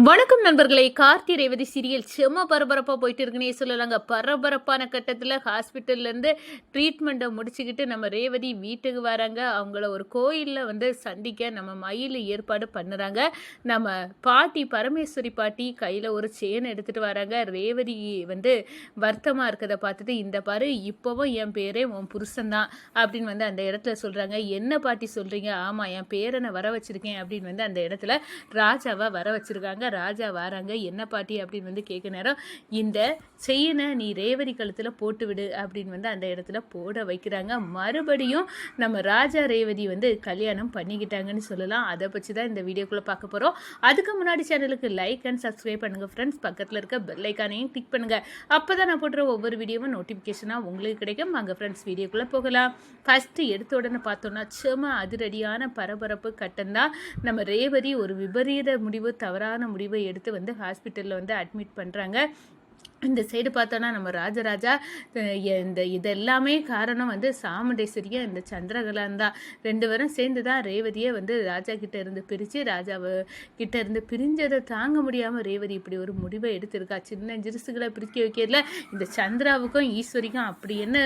வணக்கம் நண்பர்களே. கார்த்தி ரேவதி சீரியல் செம்ம பரபரப்பாக போயிட்டு இருக்குன்னே சொல்லலாங்க. பரபரப்பான கட்டத்தில் ஹாஸ்பிட்டல்லேருந்து ட்ரீட்மெண்ட்டை முடிச்சுக்கிட்டு நம்ம ரேவதி வீட்டுக்கு வராங்க. அவங்கள ஒரு கோயிலில் சந்திக்க நம்ம மயில் ஏற்பாடு பண்ணுறாங்க. நம்ம பாட்டி பரமேஸ்வரி பாட்டி கையில் ஒரு செயின் எடுத்துகிட்டு வராங்க. ரேவதி வருத்தமாக இருக்கிறத பார்த்துட்டு, இந்த பாரு இப்போவும் என் பேரே உன் புருஷன்தான் அப்படின்னு அந்த இடத்துல சொல்கிறாங்க. என்ன பாட்டி சொல்கிறீங்க? ஆமாம், என் பேரனை வர வச்சுருக்கேன் அப்படின்னு அந்த இடத்துல ராஜாவை வர வச்சுருக்காங்க. ராஜா வராங்க. என்ன பாட்டி அப்படின்னு கேட்க நேரம், இந்த செயினை நீ ரேவதி கழுத்தில் போட்டு விடு அப்படின்னு அந்த இடத்துல போட வைக்கிறாங்க. மறுபடியும் நம்ம ராஜா ரேவதி கல்யாணம் பண்ணிக்கிட்டாங்கன்னு சொல்லலாம். அதை பற்றி தான் இந்த வீடியோக்குள்ளே பார்க்க போகிறோம். அதுக்கு முன்னாடி சேனலுக்கு லைக் அண்ட் சப்ஸ்கிரைப் பண்ணுங்கள் ஃப்ரெண்ட்ஸ். பக்கத்தில் இருக்க பெல் ஐக்கானையும் கிளிக் பண்ணுங்கள். அப்போ தான் நான் போடுற ஒவ்வொரு வீடியோவும் நோட்டிஃபிகேஷனாக உங்களுக்கு கிடைக்கும். அங்கே ஃப்ரெண்ட்ஸ் வீடியோக்குள்ளே போகலாம். ஃபஸ்ட்டு எடுத்த உடனே பார்த்தோன்னா செம அதிரடியான பரபரப்பு கட்டம் தான். நம்ம ரேவதி ஒரு விபரீத முடிவு, தவறான முடிவை எடுத்து ஹாஸ்பிட்டலில் அட்மிட் பண்ணுறாங்க. இந்த சைடு பார்த்தோன்னா நம்ம ராஜராஜா இதெல்லாமே காரணம் சாமுண்டேஸ்வரியா இந்த சந்திரகலான் தான். ரெண்டு பேரும் சேர்ந்து தான் ரேவதியை ராஜா கிட்ட இருந்து பிரித்து, ராஜாவை கிட்ட இருந்து பிரிஞ்சதை தாங்க முடியாமல் ரேவதி இப்படி ஒரு முடிவை எடுத்திருக்கா. சின்ன ஜிருசுகளை பிரிக்க வைக்கிறதுல இந்த சந்திராவுக்கும் ஈஸ்வரிக்கும் அப்படி என்ன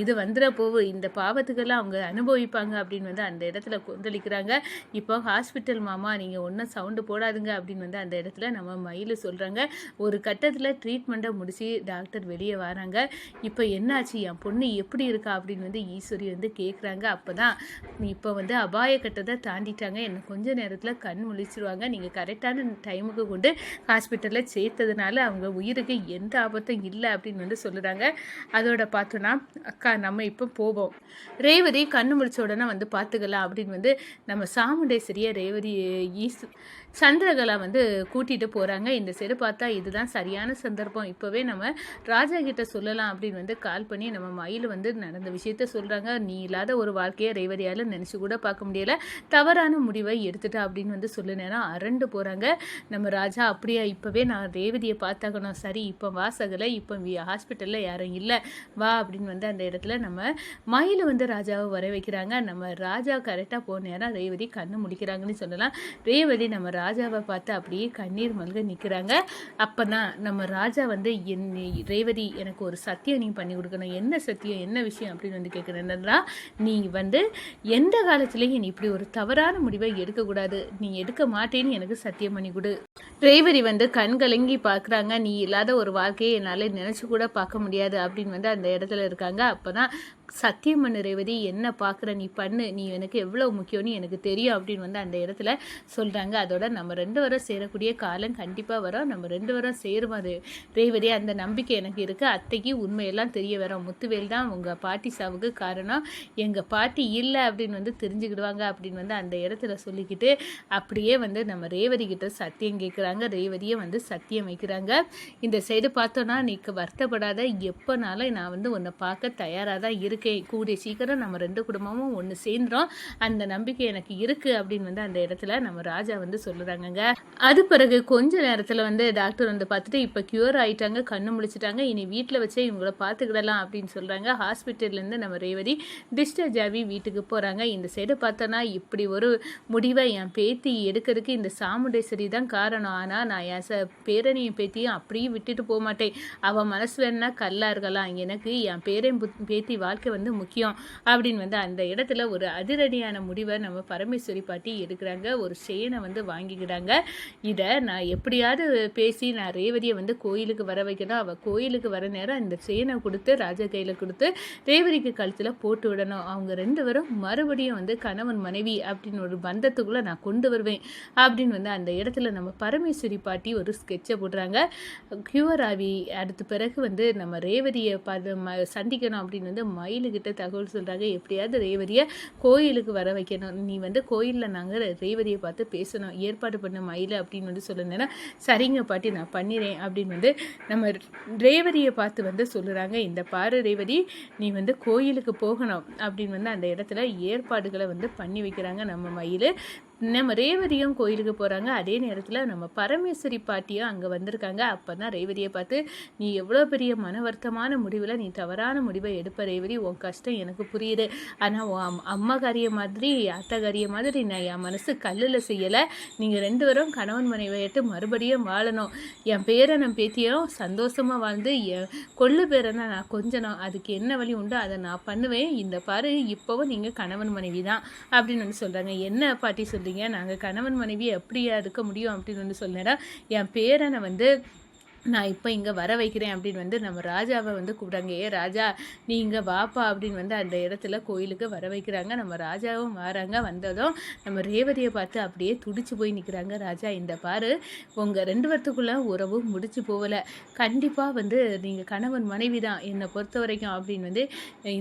இது வந்துட போவு, இந்த பாவத்துக்கெல்லாம் அவங்க அனுபவிப்பாங்க அப்படின்னு அந்த இடத்துல கொந்தளிக்கிறாங்க. இப்போ ஹாஸ்பிட்டல் மாமா நீங்கள் ஒன்றும் சவுண்டு போடாதுங்க அப்படின்னு அந்த இடத்துல நம்ம மயில் சொல்கிறாங்க. ஒரு கட்டத்தில் ட்ரீட்மெண்ட்டை முடிச்சு டாக்டர் வெளியே வராங்க. இப்போ என்னாச்சு, என் பொண்ணு எப்படி இருக்கா அப்படின்னு ஈஸ்வரி கேட்குறாங்க. அப்போ தான் இப்போ அபாய கட்டத்தை தாண்டிட்டாங்க, என்ன கொஞ்ச நேரத்தில் கண் முழிச்சிருவாங்க, நீங்கள் கரெக்டான டைமுக்கு கொண்டு ஹாஸ்பிட்டலில் சேர்த்ததுனால அவங்க உயிருக்கு எந்த ஆபத்தும் இல்லை அப்படின்னு சொல்லுறாங்க. அதோட பார்த்தோன்னா, அக்கா நம்ம இப்போ போவோம், ரேவதி கண்ணு முடிச்ச உடனே பார்த்துக்கலாம் அப்படின்னு நம்ம சாமுண்டேஸ்வரியை ரேவதி சந்திரகலா கூட்டிகிட்டு போகிறாங்க. இந்த சைடு பார்த்தா இதுதான் சரியான சந்தர்ப்பம், இப்போவே நம்ம ராஜா கிட்ட சொல்லலாம் அப்படின்னு கால் பண்ணி நம்ம மயில் நடந்த விஷயத்த சொல்கிறாங்க. நீ இல்லாத ஒரு வாழ்க்கையை ரேவதியால் நினச்சி கூட பார்க்க முடியலை, தவறான முடிவை எடுத்துட்டா அப்படின்னு சொல்ல நேரம் அரண்டு போகிறாங்க. நம்ம ராஜா அப்படியா, இப்போவே நான் ரேவதியை பார்த்தாக்கணும், சரி இப்போ வாசகலை, இப்போ ஹாஸ்பிட்டலில் யாரும் இல்லை வா அப்படின்னு அந்த இடத்துல நம்ம மயில் ராஜாவை வர வைக்கிறாங்க. நம்ம ராஜா கரெக்டாக போன நேரம் ரேவதி கண்ணு முடிக்கிறாங்கன்னு சொல்லலாம். ரேவதி நம்ம ராஜாவை பார்த்து அப்படியே கண்ணீர் மல்க நிற்கிறாங்க. அப்போ தான் நம்ம ராஜா ரேவதி எனக்கு ஒரு சத்தியம் நீ பண்ணி கொடுக்கணும். என்ன சத்தியம், என்ன விஷயம் அப்படின்னு கேட்குறேன்னா, நீ எந்த காலத்துலேயும் நீ இப்படி ஒரு தவறான முடிவை எடுக்கக்கூடாது, நீ எடுக்க மாட்டேன்னு எனக்கு சத்தியம் பண்ணி கொடு. ரேவதி கண் கலங்கி பார்க்குறாங்க. நீ இல்லாத ஒரு வாழ்க்கையை என்னால் நினச்சி கூட பார்க்க முடியாது அப்படின்னு அந்த இடத்துல இருக்காங்க. அப்போ தான் சத்தியம் பண்ணு ரேவதி, என்ன பார்க்குற நீ பண்ணு, நீ எனக்கு எவ்வளோ முக்கியம்னு எனக்கு தெரியும் அப்படின்னு அந்த இடத்துல சொல்கிறாங்க. அதோட நம்ம ரெண்டு பேரும் சேரக்கூடிய காலம் கண்டிப்பாக வரும், நம்ம ரெண்டு பேரும் சேருவார் ரேவதி, அந்த நம்பிக்கை எனக்கு இருக்குது. அத்தைக்கு உண்மையெல்லாம் தெரிய வரும், முத்துவேல் தான் உங்கள் பாட்டி சாவுக்கு காரணம், எங்கள் பாட்டி இல்லை அப்படின்னு தெரிஞ்சுக்கிடுவாங்க அப்படின்னு அந்த இடத்துல சொல்லிக்கிட்டு அப்படியே நம்ம ரேவதி கிட்ட சத்தியம் கேட்குறாங்க. ரேவதியை சத்தியம் வைக்கிறாங்க. இந்த சைடு பார்த்தோன்னா, நீக்கு வருத்தப்படாத, எப்போனாலும் நான் உன்னை பார்க்க தயாராக தான் இருக்கேன், கூடிய சீக்கிரம் நம்ம ரெண்டு குடும்பமும் ஒன்று சேர்ந்துடும், அந்த நம்பிக்கை எனக்கு இருக்குது அப்படின்னு அந்த இடத்துல நம்ம ராஜா சொல்லுறாங்கங்க. அது பிறகு கொஞ்ச நேரத்தில் டாக்டர் பார்த்துட்டு இப்போ க்யூர் ஆகிட்டாங்க, கண்ணு முழிச்சிட்டாங்க, இனி வீட்டில் வச்சே இவங்கள பார்த்துக்கிடலாம் அப்படின்னு சொல்கிறாங்க. ஹாஸ்பிட்டல்லேருந்து நம்ம ரேவதி டிஸ்சார்ஜ் ஆகி வீட்டுக்கு போகிறாங்க. இந்த சைடு பார்த்தோன்னா, இப்படி ஒரு முடிவை என் பேத்தி எடுக்கிறதுக்கு இந்த சாமுண்டேஸ்வரி தான் காரணம், ஆனால் நான் என் பேரனையும் பேத்தியும் அப்படியே விட்டுட்டு போக மாட்டேன், அவன் மனசு வேணா கல்லாக இருக்கலாம், எனக்கு என் பேத்தி வாழ்க்கை முக்கியம் அப்படின்னு அந்த இடத்துல ஒரு அதிரடியான முடிவை நம்ம பரமேஸ்வரி பாட்டி எடுக்கிறாங்க. ஒரு செயினை வாங்கிக்கிறாங்க. இதை நான் எப்படியாவது பேசி நான் ரேவதியை கோயிலுக்கு வர வைக்கணும், அவள் கோயிலுக்கு வர நேரம் இந்த செயினை கொடுத்து ராஜா கையில் கொடுத்து ரேவதிக்கு கழுத்தில் போட்டு விடணும், அவங்க ரெண்டு பேரும் மறுபடியும் கணவன் மனைவி அப்படின்னு ஒரு பந்தத்துக்குள்ளே நான் கொண்டு வருவேன் அப்படின்னு அந்த இடத்துல நம்ம பரமேஸ்வரி பாட்டி ஒரு ஸ்கெட்சை போடுறாங்க. க்யூர் ஆகி அடுத்த பிறகு நம்ம ரேவதியை சந்திக்கணும் அப்படின்னு மயிலுக்கிட்ட தகவல் சொல்கிறாங்க. எப்படியாவது ரேவதியை கோயிலுக்கு வர வைக்கணும், நீ கோயிலில் நாங்கள் ரேவதியை பார்த்து பேசணும், ஏற்பாடு பண்ண மயில் அப்படின்னு சொல்லுனேன்னா, சரிங்க பாட்டி நான் பண்ணிடுறேன் அப்படின்னு நம்ம ரேவதியை பார்த்து சொல்லுறாங்க. இந்த பாரு ரேவதி, நீ கோயிலுக்கு போகணும் அப்படின்னு அந்த இடத்துல ஏற்பாடுகளை பண்ணி வைக்கிறாங்க நம்ம மயில். நம்ம ரேவதியும் கோயிலுக்கு போகிறாங்க. அதே நேரத்தில் நம்ம பரமேஸ்வரி பாட்டியும் அங்கே வந்திருக்காங்க. அப்போ தான் ரேவதியை பார்த்து, நீ எவ்வளோ பெரிய மன வருத்தமான முடிவில் நீ தவறான முடிவை எடுப்ப ரேவதி, உன் கஷ்டம் எனக்கு புரியுது. ஆனால் உன் அம்மா காரிய மாதிரி அத்தை காரிய மாதிரி நான் என் மனசு கல்லில் செய்யலை. நீங்கள் 2 பேரும் கணவன் மனைவியிட்டு மறுபடியும் வாழணும். என் பேரனும் பேத்தியும் சந்தோஷமாக வாழ்ந்து என் கொள்ளு பேரனை நான் கொஞ்சணும். அதுக்கு என்ன வழி உண்டோ அதை நான் பண்ணுவேன். இந்த பாரு, இப்போவும் நீங்கள் கணவன் மனைவி தான் அப்படின்னு வந்து சொல்கிறாங்க. என்ன பாட்டி சொல்றீங்க? நாங்கள் கணவன் மனைவி எப்படியா இருக்க முடியும் அப்படின்னு வந்து சொன்னேன்னா, என் பேரனை வந்து நான் இப்போ இங்கே வர வைக்கிறேன் அப்படின்னு வந்து நம்ம ராஜாவை வந்து கூப்பிட்டாங்க. ராஜா நீ இங்கே வாப்பா அப்படின்னு வந்து அந்த இடத்துல கோயிலுக்கு வர வைக்கிறாங்க. நம்ம ராஜாவும் வராங்க. வந்ததும் நம்ம ரேவதியை பார்த்து அப்படியே துடிச்சு போய் நிற்கிறாங்க. ராஜா, இந்த பாரு, உங்கள் 2 பேர்த்துக்குள்ள உறவு முடிச்சு போகலை. கண்டிப்பாக வந்து நீங்கள் கணவன் மனைவி தான் என்னை பொறுத்த வரைக்கும் அப்படின்னு வந்து,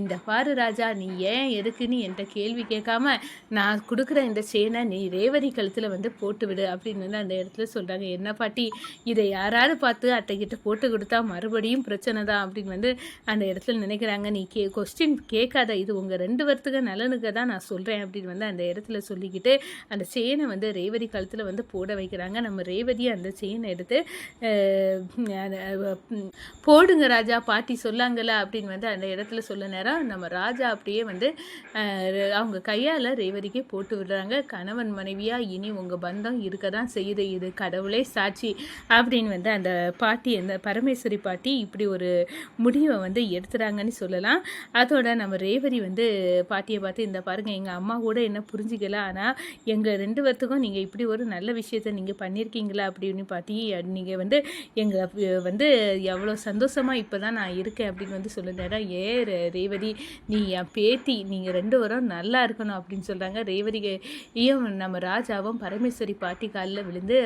இந்த பாரு ராஜா, நீ ஏன் எதுக்குன்னு என்கிட்ட கேள்வி கேட்காம நான் கொடுக்குற இந்த செயினை நீ ரேவதி கழுத்தில் வந்து போட்டு விடு அப்படின்னு வந்து அந்த இடத்துல சொல்கிறாங்க. என்ன பாட்டி, இதை யாராவது பார்த்து அத்தைக்கிட்ட போட்டு கொடுத்தா மறுபடியும் பிரச்சனை தான் அப்படின்னு வந்து அந்த இடத்துல நினைக்கிறாங்க. நீ கொஸ்டின் கேட்காத, இது உங்கள் 2 பேர்த்துக்கு நலனுக்கு தான் நான் சொல்கிறேன் அப்படின்னு வந்து அந்த இடத்துல சொல்லிக்கிட்டு அந்த செயினை வந்து ரேவதி கழுத்தில் வந்து போட வைக்கிறாங்க. நம்ம ரேவதி அந்த செயினை எடுத்து போடுங்க ராஜா, பாட்டி சொல்லாங்கல்ல அப்படின்னு வந்து அந்த இடத்துல சொல்ல நேரம் நம்ம ராஜா அப்படியே வந்து அவங்க கையால் ரேவதிக்கு போட்டு விடுறாங்க. கணவன் மனைவியாக இனி உங்கள் பந்தம் இருக்க தான் செய்யுது, இது கடவுளே சாட்சி அப்படின்னு வந்து அந்த பாட்டி, அந்த பரமேஸ்வரி பாட்டி இப்படி ஒரு முடிவை வந்து எடுத்துறாங்கன்னு சொல்லலாம். அதோட நம்ம ரேவதி வந்து பாட்டியை பார்த்து, இந்த பாருங்க, எங்கள் அம்மா கூட என்ன புரிஞ்சிக்கல, ஆனால் எங்கள் 2 பேர்த்துக்கும் நீங்கள் இப்படி ஒரு நல்ல விஷயத்தை நீங்கள் பண்ணியிருக்கீங்களா அப்படின்னு பாட்டி, நீங்கள் வந்து எங்கள் வந்து எவ்வளோ சந்தோஷமாக இப்போ தான் நான் இருக்கேன் அப்படின்னு வந்து சொல்லுறேன். ரேவதி, நீ என் பேத்தி, நீங்கள் 2 பேரும் நல்லா இருக்கணும் அப்படின்னு சொல்கிறாங்க. ரேவதியையும் நம்ம ராஜாவும் பரமேஸ்வரி பாட்டி காலில் விழுந்து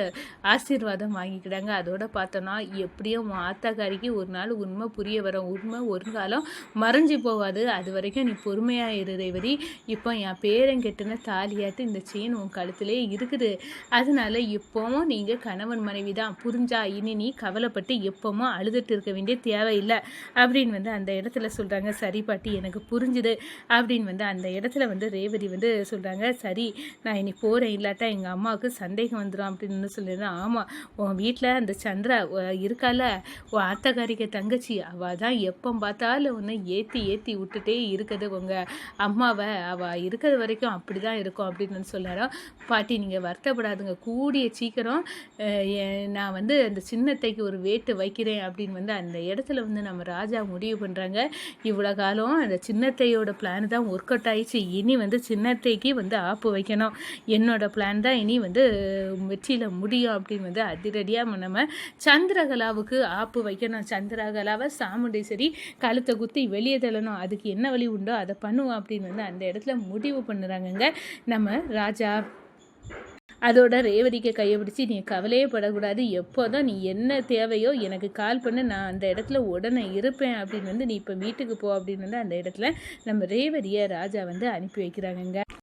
ஆசீர்வாதம் வாங்கிக்கிட்டாங்க. அதோட பார்த்தோன்னா, எப்படியும் ஆத்தாக்காரிக்கு ஒரு நாள் உண்மை புரிய வரும். உண்மை ஒரு காலம் மறைஞ்சி போகாது. அது வரைக்கும் நீ பொறுமையாக இரு ரேவதி. இப்போ என் பேரன் கெட்டுன தாலியாட்டு இந்த செயின் உன் கழுத்திலே இருக்குது. அதனால இப்போவும் நீங்கள் கணவன் மனைவி தான், புரிஞ்சா? இனி நீ கவலைப்பட்டு எப்பவும் அழுதுட்டு இருக்க வேண்டிய தேவையில்லை அப்படின்னு வந்து அந்த இடத்துல சொல்கிறாங்க. சரி பாட்டி, எனக்கு புரிஞ்சுது அப்படின்னு வந்து அந்த இடத்துல வந்து ரேவதி வந்து சொல்கிறாங்க. சரி, நான் இனி போகிறேன், இல்லாட்டா எங்கள் அம்மாவுக்கு சந்தேகம் வந்துடும் அப்படின்னு சொல்லிடுறேன். ஆமாம், உன் வீட்டில் அந்த சந்திரா இருக்கால, உன் ஆத்தக்காரிக்க தங்கச்சி, அவள் தான் எப்போ பார்த்தாலும் உன்னை ஏற்றி விட்டுட்டே இருக்குது உங்கள் அம்மாவை. அவள் இருக்கிற வரைக்கும் அப்படி தான் இருக்கும் அப்படின்னு சொல்லாரோ. பாட்டி, நீங்கள் வருத்தப்படாதுங்க, கூடிய சீக்கிரம் நான் வந்து அந்த சின்னத்தைக்கு ஒரு வேட்டு வைக்கிறேன் அப்படின்னு வந்து அந்த இடத்துல வந்து நம்ம ராஜா முடிவு பண்ணுறாங்க. இவ்வளோ காலம் அந்த சின்னத்தையோட பிளான் தான் ஒர்க் அவுட் ஆயிடுச்சு. இனி வந்து சின்னத்தைக்கு வந்து ஆப்பு வைக்கணும். என்னோட பிளான் தான் இனி வந்து வெற்றியில் முடியும் அப்படின்னு வந்து அதிரடியாக நம்ம சந்திரகலாவுக்கு ஆப்பு வைக்கணும். சந்திரகலாவை சாமுண்டேஸ்வரி கழுத்தை குத்தி வெளியே தள்ளணும். அதுக்கு என்ன வழி உண்டோ அதை பண்ணுவோம் அப்படின்னு வந்து அந்த இடத்துல முடிவு பண்ணுறாங்கங்க நம்ம ராஜா. அதோட ரேவதிக்கு கையை பிடிச்சி, நீ கவலையே படக்கூடாது, எப்போதான் நீ என்ன தேவையோ எனக்கு கால் பண்ணு, நான் அந்த இடத்துல உடனே இருப்பேன் அப்படின்னு வந்து நீ இப்போ வீட்டுக்கு போ அப்படின்னு வந்து அந்த இடத்துல நம்ம ரேவதியை ராஜா வந்து அனுப்பி வைக்கிறாங்கங்க.